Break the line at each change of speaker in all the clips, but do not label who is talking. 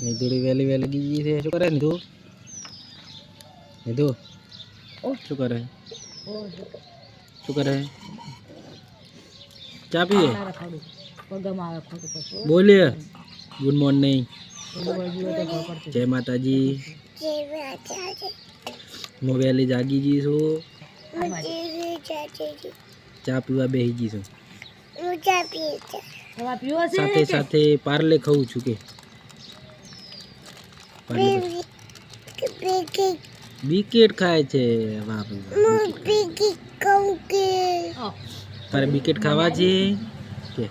નિધુડી વેલી વેલી ગઈ છે શું કરે નિધુ નિધુ શું કરે ચા પીએ બોલીએ ગુડ મોર્નિંગ જય માતાજી હું વહેલી જાગી ગઈ છું ચા પીવા બેસી ગઈ છું સાથે સાથે પાર્લે ખાઉં છું કે બિકેટ ખાય છે વાહ તારે બિકેટ ખાવા છે કે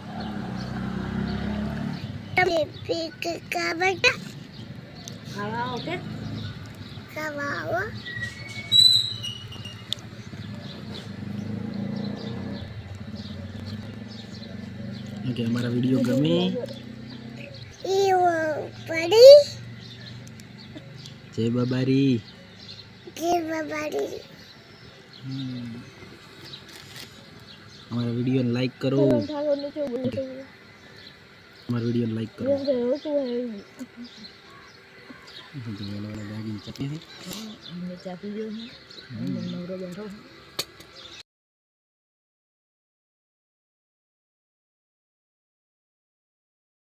ओके हमारा वीडियो गमे जय बाबारी हमारा वीडियो लाइक करो हमारा वीडियो लाइक करो चापी